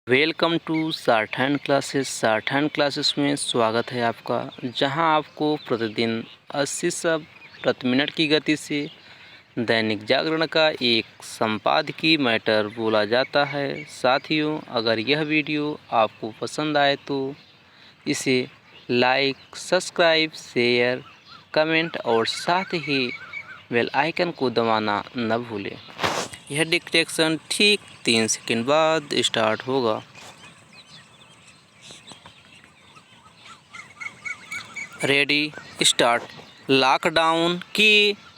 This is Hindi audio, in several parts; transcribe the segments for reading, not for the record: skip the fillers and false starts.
Welcome to shorthand classes. Shorthand classes में स्वागत है आपका, जहां आपको प्रतिदिन 80 शब्द प्रति मिनट की गति से दैनिक जागरण का एक संपादकीय मैटर बोला जाता है। साथियों, अगर यह वीडियो आपको पसंद आए तो इसे लाइक, सब्सक्राइब, शेयर, कमेंट और साथ ही बेल आइकन को दबाना न भूलें। यह डिक्टेशन ठीक 3 सेकंड बाद स्टार्ट होगा। Ready, start. लॉकडाउन के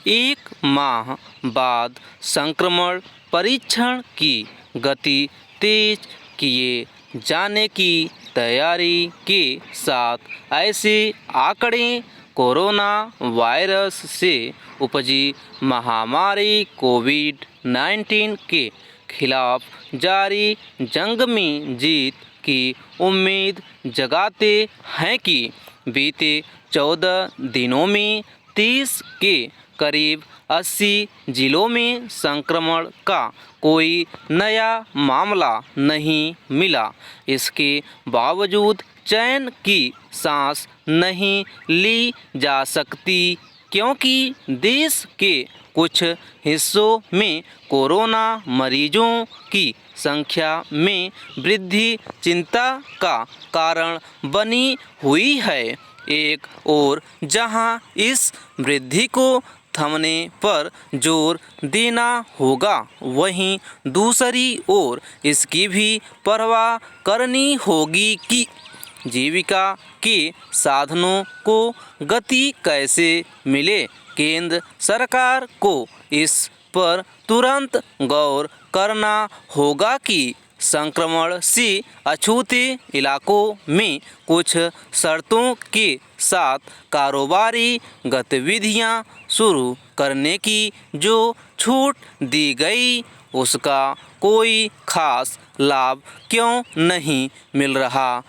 1 माह बाद संक्रमण परीक्षण की गति तेज किए जाने की तैयारी के साथ ऐसे आंकड़े कोरोना वायरस से उपजी महामारी कोविड-19 के खिलाफ जारी जंग में जीत की उम्मीद जगाते हैं कि बीते 14 दिनों में 30 के करीब 80 जिलों में संक्रमण का कोई नया मामला नहीं मिला। इसके बावजूद चैन की सांस नहीं ली जा सकती, क्योंकि देश के कुछ हिस्सों में कोरोना मरीजों की संख्या में वृद्धि चिंता का कारण बनी हुई है। एक और जहां इस वृद्धि को थमने पर जोर देना होगा, वहीं दूसरी ओर इसकी भी परवाह करनी होगी कि जीविका के साधनों को गति कैसे मिले। केंद्र सरकार को इस पर तुरंत गौर करना होगा कि संक्रमण से अछूते इलाकों में कुछ शर्तों के साथ कारोबारी गतिविधियां शुरू करने की जो छूट दी गई, उसका कोई खास लाभ क्यों नहीं मिल रहा।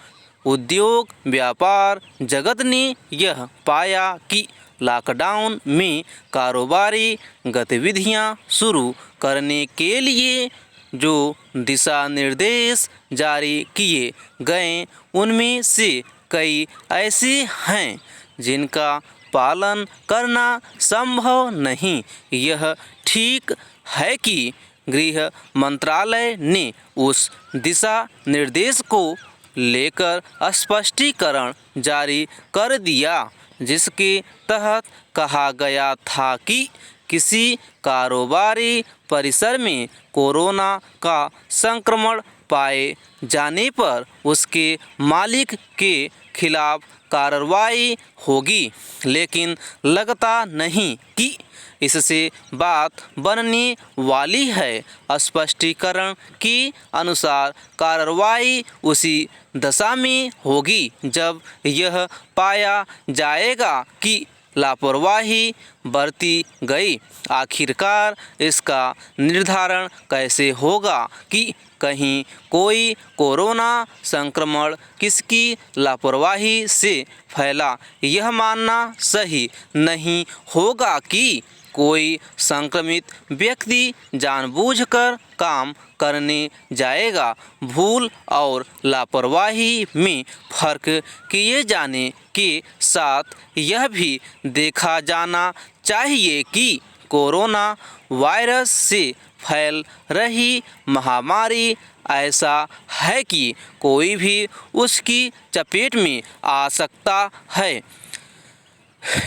उद्योग व्यापार जगत ने यह पाया कि लॉकडाउन में कारोबारी गतिविधियां शुरू करने के लिए जो दिशा निर्देश जारी किए गए, उनमें से कई ऐसे हैं जिनका पालन करना संभव नहीं। यह ठीक है कि गृह मंत्रालय ने उस दिशा निर्देश को लेकर स्पष्टीकरण जारी कर दिया, जिसके तहत कहा गया था कि किसी कारोबारी परिसर में कोरोना का संक्रमण पाए जाने पर उसके मालिक के खिलाफ कार्रवाई होगी। लेकिन लगता नहीं कि इससे बात बनने वाली है। स्पष्टीकरण के अनुसार कार्रवाई उसी दशा में होगी जब यह पाया जाएगा कि लापरवाही बरती गई। आखिरकार इसका निर्धारण कैसे होगा कि कहीं कोई कोरोना संक्रमण किसकी लापरवाही से फैला? यह मानना सही नहीं होगा कि कोई संक्रमित व्यक्ति जानबूझकर काम करने जाएगा। भूल और लापरवाही में फर्क किए जाने के साथ यह भी देखा जाना चाहिए कि कोरोना वायरस से फैल रही महामारी ऐसा है कि कोई भी उसकी चपेट में आ सकता है।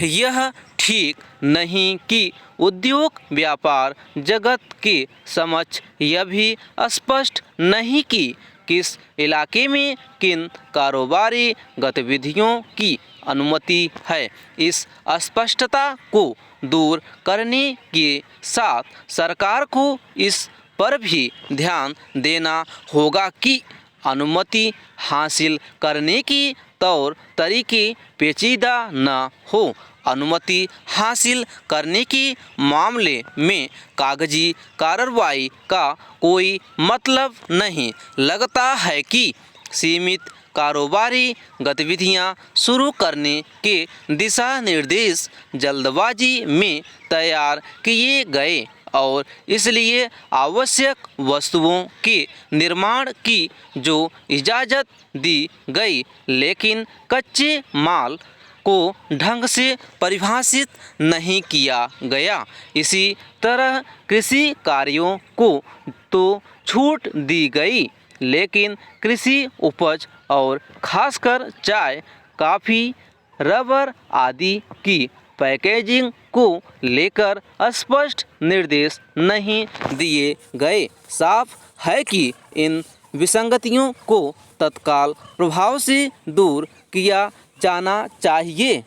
यह ठीक नहीं कि उद्योग व्यापार जगत के समक्ष यह भी स्पष्ट नहीं कि किस इलाके में किन कारोबारी गतिविधियों की अनुमति है। इस अस्पष्टता को दूर करने के साथ सरकार को इस पर भी ध्यान देना होगा कि अनुमति हासिल करने के तौर तरीके पेचीदा न हो। अनुमति हासिल करने के मामले में कागजी कार्रवाई का कोई मतलब नहीं। लगता है कि सीमित कारोबारी गतिविधियां शुरू करने के दिशा निर्देश जल्दबाजी में तैयार किए गए और इसलिए आवश्यक वस्तुओं के निर्माण की जो इजाज़त दी गई, लेकिन कच्चे माल को ढंग से परिभाषित नहीं किया गया। इसी तरह कृषि कार्यों को तो छूट दी गई, लेकिन कृषि उपज और खासकर चाय, कॉफ़ी, रबर आदि की पैकेजिंग को लेकर स्पष्ट निर्देश नहीं दिए गए। साफ है कि इन विसंगतियों को तत्काल प्रभाव से दूर किया जाना चाहिए।